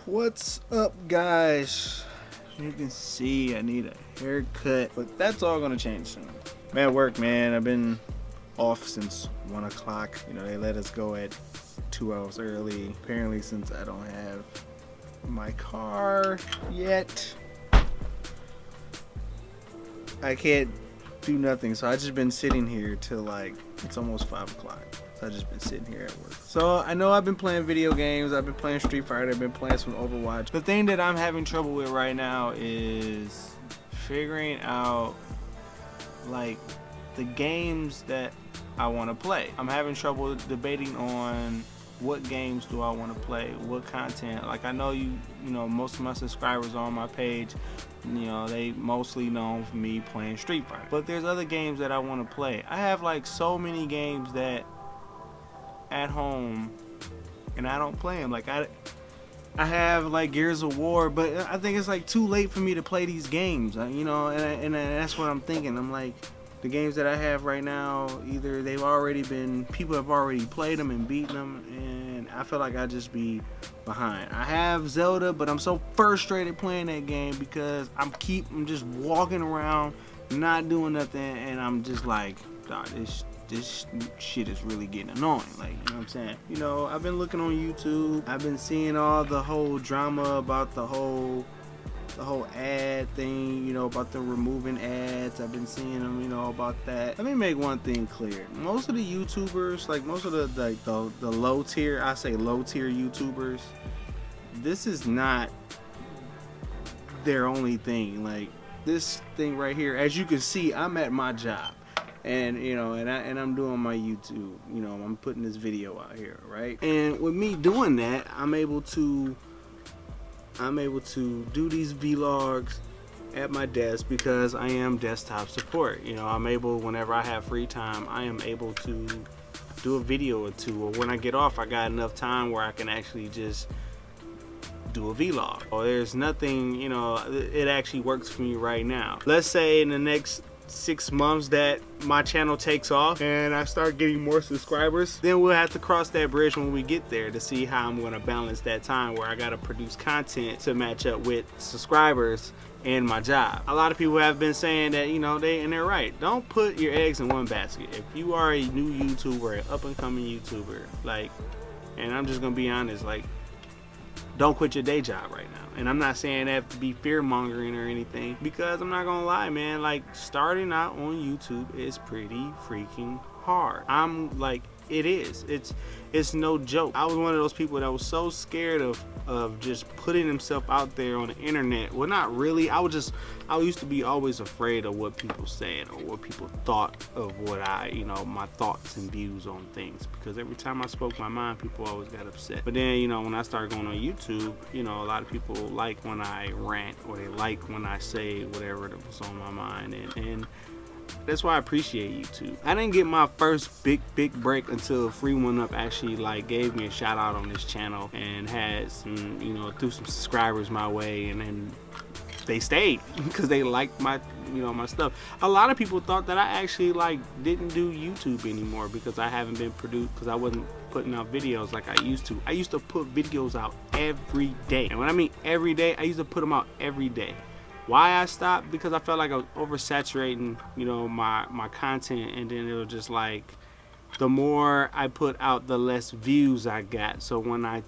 What's up, guys? As you can see, I need a haircut, but that's all gonna change soon. I'm at work, man. I've been off since 1 o'clock. You know, they let us go at 2 hours early. Apparently, since I don't have my car yet, I can't do nothing. So I just been sitting here till like, it's almost 5 o'clock. So I just been sitting here at work. So I know I've been playing video games. I've been playing Street Fighter. I've been playing some Overwatch. The thing that I'm having trouble with right now is figuring out like the games that I want to play. I'm having trouble debating on what games do I want to play, what content. Like, I know you know, most of my subscribers on my page, you know, they mostly known for me playing Street Fighter. But there's other games that I want to play. I have like so many games that at home and I don't play them. Like I have like Gears of War, but I think it's like too late for me to play these games, you know, and that's what I'm thinking. I'm like, the games that I have right now, either they've already been, people have already played them and beaten them, and I feel like I just be behind. I have Zelda, but I'm so frustrated playing that game because I'm just walking around, not doing nothing, and I'm just like, God, this shit is really getting annoying. Like, you know what I'm saying? You know, I've been looking on YouTube. I've been seeing all the whole drama about the whole ad thing, you know, about them removing ads. I've been seeing them, you know, about that. Let me make one thing clear. Most of the YouTubers, like most of the low tier, I say low tier YouTubers, this is not their only thing. Like, this thing right here, as you can see, I'm at my job. And you know, and I'm doing my YouTube, you know, I'm putting this video out here, right? And with me doing that, I'm able to do these vlogs at my desk because I am desktop support. You know, I'm able, whenever I have free time, I am able to do a video or two, or when I get off, I got enough time where I can actually just do a vlog. Or there's nothing, you know, it actually works for me right now. Let's say in the next 6 months that my channel takes off and I start getting more subscribers, then we'll have to cross that bridge when we get there to see how I'm going to balance that time where I got to produce content to match up with subscribers and my job. A lot of people have been saying that, you know, they're right. Don't put your eggs in one basket. If you are a new YouTuber, an up and coming YouTuber, like, and I'm just gonna be honest, like, don't quit your day job right now. And I'm not saying that to be fear mongering or anything, because I'm not gonna lie, man, like, starting out on YouTube is pretty freaking hard. I'm like, it is. It's no joke. I was one of those people that was so scared of just putting himself out there on the internet. Well, not really. I used to be always afraid of what people said or what people thought of what you know, my thoughts and views on things, because every time I spoke my mind, people always got upset. But then, you know, when I started going on YouTube, you know, a lot of people like when I rant, or they like when I say whatever that was on my mind, and that's why I appreciate YouTube. I didn't get my first big break until Free One Up actually like gave me a shout out on this channel and had some, you know, threw some subscribers my way, and then they stayed because they liked my, you know, my stuff. A lot of people thought that I actually like didn't do YouTube anymore because I haven't been produced, because I wasn't putting out videos like I used to. I used to put videos out every day, and when I mean every day, I used to put them out every day. Why I stopped? Because I felt like I was oversaturating, you know, my content, and then it was just like, the more I put out, the less views I got. So when I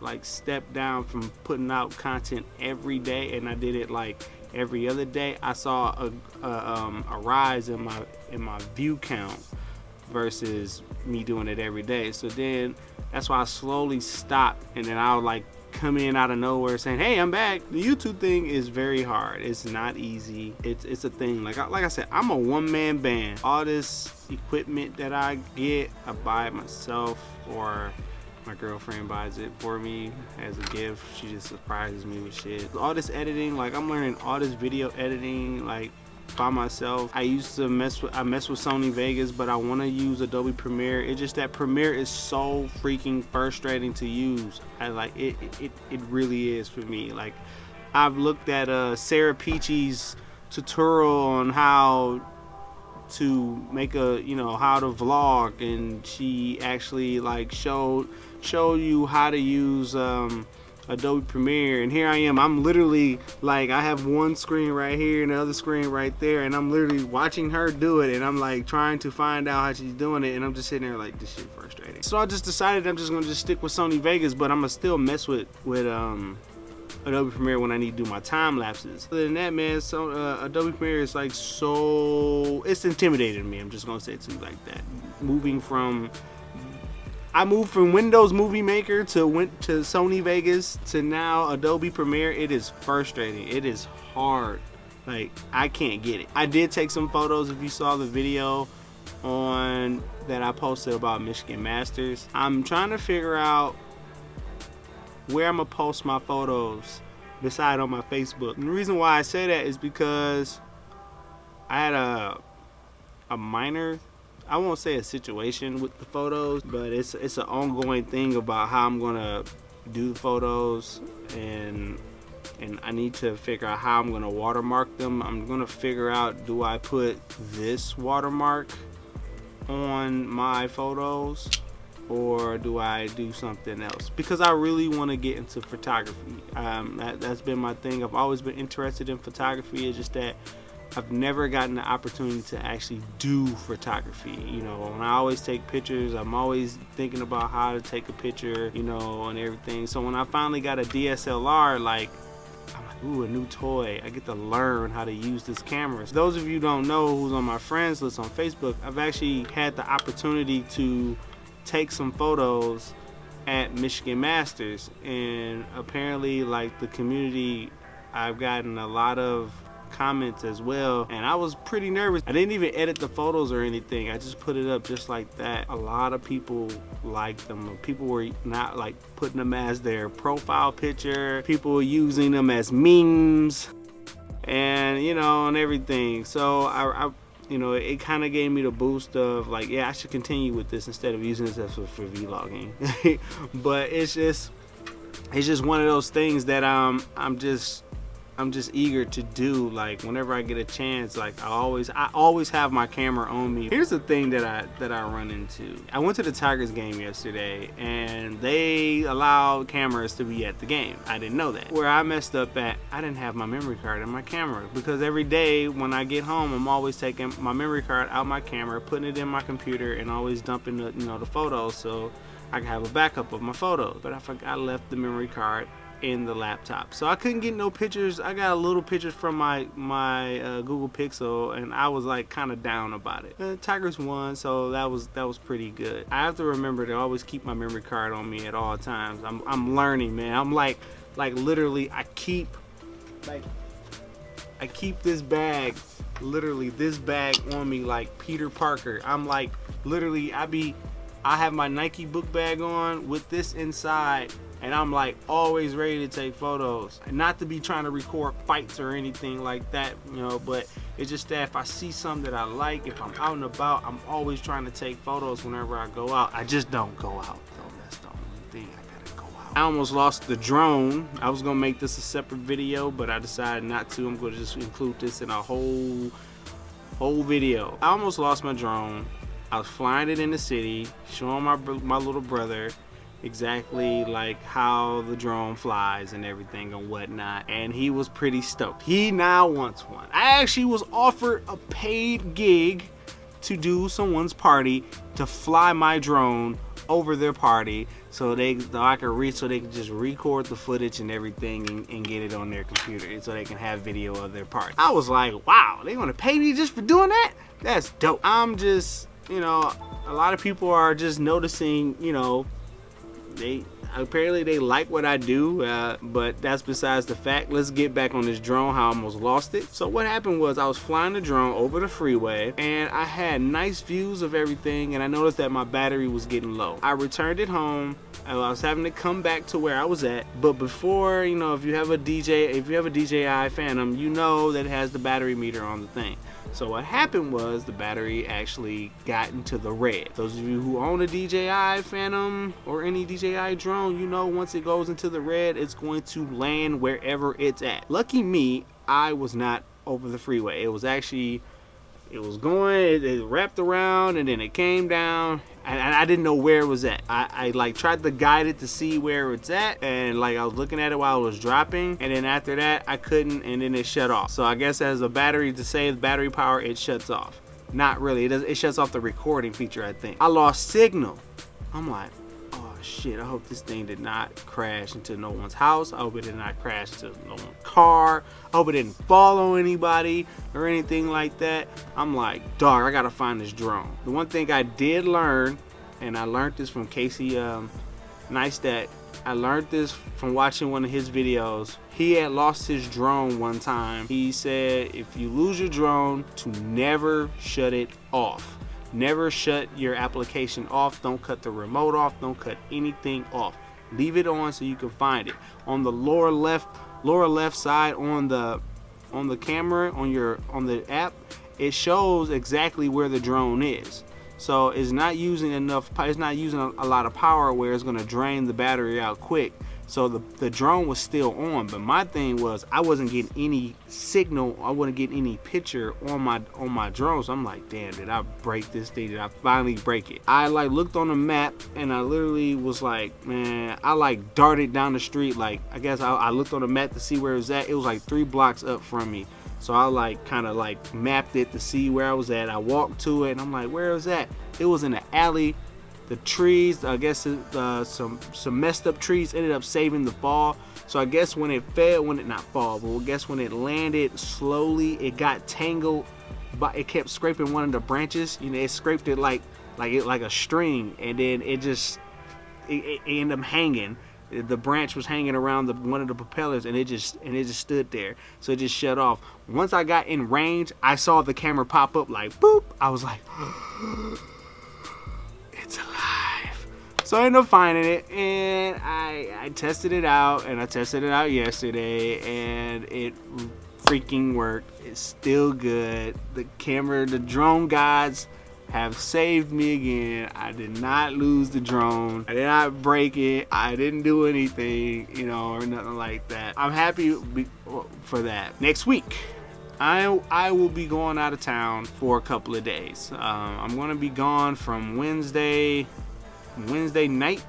like stepped down from putting out content every day, and I did it like every other day, I saw a rise in my view count versus me doing it every day. So then that's why I slowly stopped, and then I would like come in out of nowhere saying, hey, I'm back. The YouTube thing is very hard. It's not easy. It's a thing. Like I said, I'm a one-man band. All this equipment that I get, I buy it myself, or my girlfriend buys it for me as a gift. She just surprises me with shit. All this editing, like, I'm learning all this video editing, like, by myself. I used to mess with Sony Vegas, but I want to use Adobe Premiere. It's just that Premiere is so freaking frustrating to use. I like it really is for me. Like, I've looked at Sarah Peachy's tutorial on how to make a, you know, how to vlog, and she actually like showed you how to use Adobe Premiere, and here I am. I'm literally like, I have one screen right here and the other screen right there, and I'm literally watching her do it, and I'm like trying to find out how she's doing it, and I'm just sitting there like, this shit frustrating. So I just decided I'm just gonna just stick with Sony Vegas, but I'm gonna still mess with Adobe Premiere when I need to do my time lapses. Other than that, man, so Adobe Premiere is like, so it's intimidating me. I'm just gonna say it to you like that. I moved from Windows Movie Maker to Sony Vegas to now Adobe Premiere. It is frustrating. It is hard. Like, I can't get it. I did take some photos. If you saw the video on that I posted about Michigan Masters, I'm trying to figure out where I'm gonna post my photos beside on my Facebook. And the reason why I say that is because I had a minor, I won't say a situation with the photos, but it's an ongoing thing about how I'm gonna do the photos, and I need to figure out how I'm gonna watermark them. I'm gonna figure out, do I put this watermark on my photos, or do I do something else? Because I really want to get into photography. That's been my thing. I've always been interested in photography. It's just that I've never gotten the opportunity to actually do photography. You know, when I always take pictures, I'm always thinking about how to take a picture, you know, and everything. So when I finally got a DSLR, like, I'm like, ooh, a new toy. I get to learn how to use this camera. So those of you who don't know, who's on my friends list on Facebook, I've actually had the opportunity to take some photos at Michigan Masters, and apparently, like, the community, I've gotten a lot of comments as well, and I was pretty nervous. I didn't even edit the photos or anything. I just put it up just like that. A lot of people liked them. People were not like putting them as their profile picture. People were using them as memes, and you know, and everything. So I you know, it kind of gave me the boost of like, yeah, I should continue with this instead of using this as for vlogging. But it's just one of those things that I'm just eager to do. Like, whenever I get a chance, like, I always have my camera on me. Here's the thing that I run into. I went to the Tigers game yesterday, and they allowed cameras to be at the game. I didn't know that. Where I messed up at, I didn't have my memory card in my camera, because every day when I get home, I'm always taking my memory card out my camera, putting it in my computer, and always dumping the, you know, the photos so I can have a backup of my photos. But I forgot I left the memory card in the laptop, so I couldn't get no pictures. I got a little pictures from my Google Pixel, and I was like kind of down about it. Tigers won, so that was pretty good. I have to remember to always keep my memory card on me at all times. I'm learning, man. I'm like literally, I keep this bag, literally this bag on me like Peter Parker. I'm like, literally, I have my Nike book bag on with this inside, and I'm like always ready to take photos. And not to be trying to record fights or anything like that, you know, but it's just that if I see something that I like, if I'm out and about, I'm always trying to take photos whenever I go out. I just don't go out though. That's the only thing. I gotta go out. I almost lost the drone. I was gonna make this a separate video, but I decided not to. I'm gonna just include this in a whole video. I almost lost my drone. I was flying it in the city, showing my little brother exactly like how the drone flies and everything and whatnot, and he was pretty stoked. He now wants one. I actually was offered a paid gig to do someone's party, to fly my drone over their party, so I could just record the footage and everything and get it on their computer, so they can have video of their party. I was like, wow, they gonna pay me just for doing that? That's dope. I'm just, you know, a lot of people are just noticing, you know, apparently they like what I do, but that's besides the fact. Let's get back on this drone, how I almost lost it. So what happened was, I was flying the drone over the freeway, and I had nice views of everything, and I noticed that my battery was getting low. I returned it home. I was having to come back to where I was at, but before, you know, if you have a DJI Phantom, you know that it has the battery meter on the thing. So what happened was, the battery actually got into the red. Those of you who own a DJI Phantom or any DJI drone, you know once it goes into the red, it's going to land wherever it's at. Lucky me, I was not over the freeway. It It was going, it wrapped around, and then it came down, and I didn't know where it was at. I like tried to guide it to see where it's at, and like I was looking at it while it was dropping, and then after that I couldn't, and then it shut off. So I guess as a battery, to save battery power, it shuts off. Not really, it shuts off the recording feature, I think. I lost signal. I'm like, oh shit, I hope this thing did not crash into no one's house. I hope it did not crash into no one's car. I hope it didn't follow anybody or anything like that. I'm like, dog, I gotta find this drone. The one thing I did learn, and I learned this from Casey Neistat, I learned this from watching one of his videos. He had lost his drone one time. He said if you lose your drone, to never shut it off. Never shut your application off. Don't cut the remote off. Don't cut anything off. Leave it on so you can find it. On the lower left side on the camera, on the app, it shows exactly where the drone is. So it's not using a lot of power where it's gonna drain the battery out quick. So the drone was still on, but my thing was I wasn't getting any signal. I wasn't getting any picture on my drone. So I'm like, damn, did I break this thing? Did I finally break it? I like looked on the map and I literally was like, man, I like darted down the street. Like I guess I looked on the map to see where it was at. It was like 3 blocks up from me. So I like kind of like mapped it to see where I was at. I walked to it and I'm like, where was that? It was in the alley. The trees, I guess some messed up trees ended up saving the fall. So I guess when it fell, when it landed slowly, it got tangled, but it kept scraping one of the branches. You know, it scraped it like a string, and then it ended up hanging. The branch was hanging around one of the propellers, and it just stood there. So it just shut off. Once I got in range, I saw the camera pop up like boop. I was like, it's alive. So I ended up finding it, and I tested it out, and I tested it out yesterday, and it freaking worked. It's still good. The drone gods have saved me again. I did not lose the drone. I did not break it. I didn't do anything, or nothing like that. I'm happy for that. Next week, I will be going out of town for a couple of days. I'm gonna be gone from Wednesday night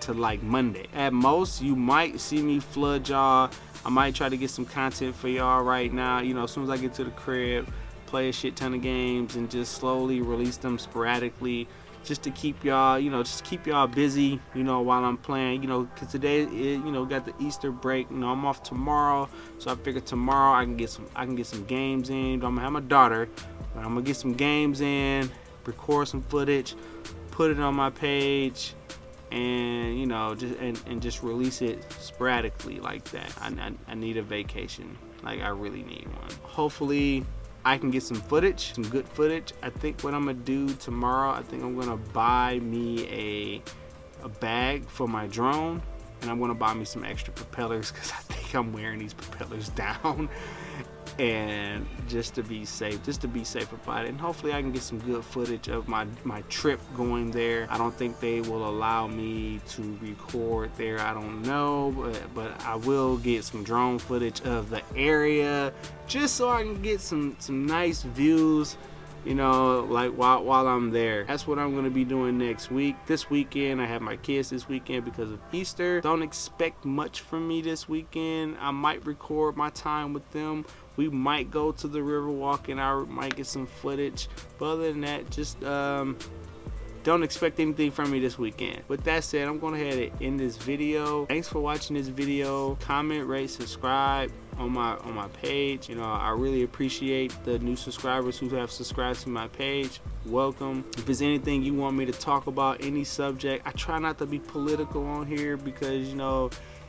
to like Monday. At most, you might see me flood y'all. I might try to get some content for y'all right now. As soon as I get to the crib, play a shit ton of games and just slowly release them sporadically, just to keep y'all, busy, while I'm playing, because today, got the Easter break. I'm off tomorrow, so I figured tomorrow I can get some games in. I'm gonna have my daughter, but I'm gonna get some games in, record some footage, put it on my page, and just release it sporadically like that. I need a vacation. Like, I really need one. Hopefully I can get some good footage. I think what I'm gonna do tomorrow, I think I'm gonna buy me a bag for my drone, and I'm gonna buy me some extra propellers because I think I'm wearing these propellers down, and just to be safe about it. And hopefully I can get some good footage of my trip going there. I don't think they will allow me to record there. I don't know, but I will get some drone footage of the area just so I can get some nice views, like while I'm there. That's what I'm going to be doing next week. This weekend, I have my kids this weekend because of Easter. Don't expect much from me this weekend. I might record my time with them. We might go to the Riverwalk and I might get some footage. But other than that, just don't expect anything from me this weekend. With that said, I'm going ahead and end this video. Thanks for watching this video. Comment, rate, subscribe on my page. I really appreciate the new subscribers who have subscribed to my page. Welcome. If there's anything you want me to talk about, any subject, I try not to be political on here because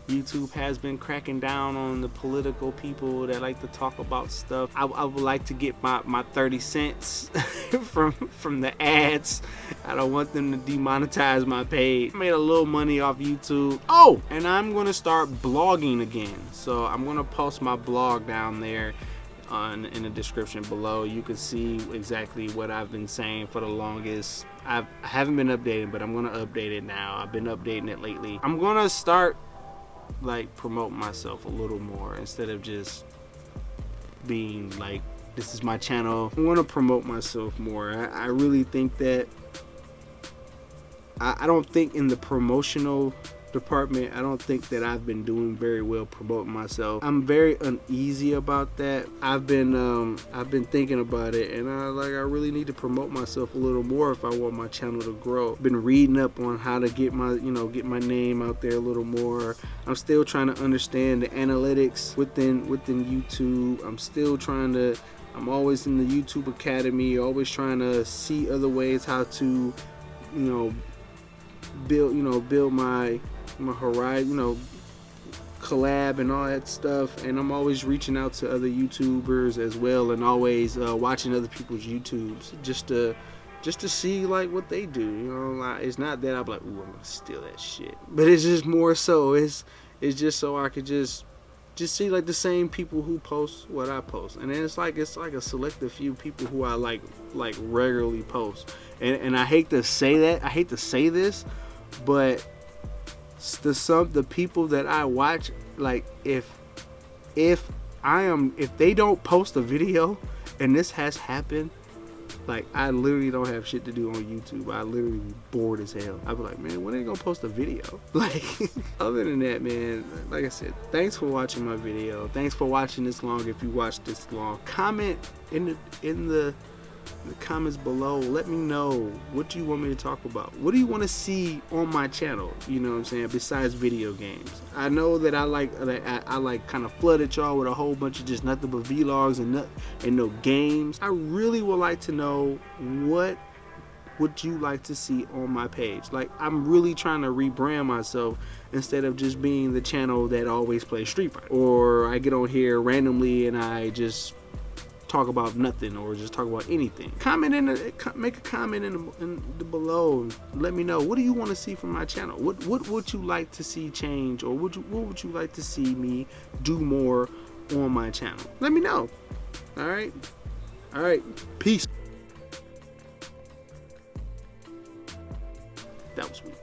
YouTube has been cracking down on the political people that like to talk about stuff. I would like to get my 30 cents from the ads. I don't want them to demonetize my page. I made a little money off YouTube. Oh, and I'm gonna start blogging again. So I'm gonna post my blog down there in the description below. You can see exactly what I've been saying for the longest. I haven't been updating, but I'm gonna update it now. I've been updating it lately. I'm gonna start promote myself a little more instead of just being this is my channel. I want to promote myself more. I really think that I don't think in the promotional department, I don't think that I've been doing very well promoting myself. I'm very uneasy about that. I've been thinking about it, and I really need to promote myself a little more if I want my channel to grow. Been reading up on how to get my name out there a little more. I'm still trying to understand the analytics within YouTube. I'm always in the YouTube Academy, always trying to see other ways how to, build my horizon, collab and all that stuff. And I'm always reaching out to other YouTubers as well, and always watching other people's YouTubes just to see like what they do. It's not that I'm like, ooh, I'm gonna steal that shit, but it's just more so it's just so I could just see like the same people who post what I post, and then it's like a selective few people who I like regularly post. And I hate to say this, but the people that I watch, like if they don't post a video, and this has happened, like I literally don't have shit to do on YouTube. I literally be bored as hell. I'd be like, man, when are they gonna post a video? Like, other than that, man, like I said, thanks for watching my video. Thanks for watching this long. If you watched this long, comment in the comments below. Let me know what do you want me to talk about. What do you want to see on my channel? You know what I'm saying? Besides video games, I know that I kind of flooded y'all with a whole bunch of just nothing but vlogs and no games. I really would like to know what would you like to see on my page. Like, I'm really trying to rebrand myself instead of just being the channel that always plays Street Fighter, or I get on here randomly and I just talk about nothing or just talk about anything. Make a comment in the below. Let me know, what do you want to see from my channel? What would you like to see change, or what would you like to see me do more on my channel? Let me know. All right, peace. That was weird.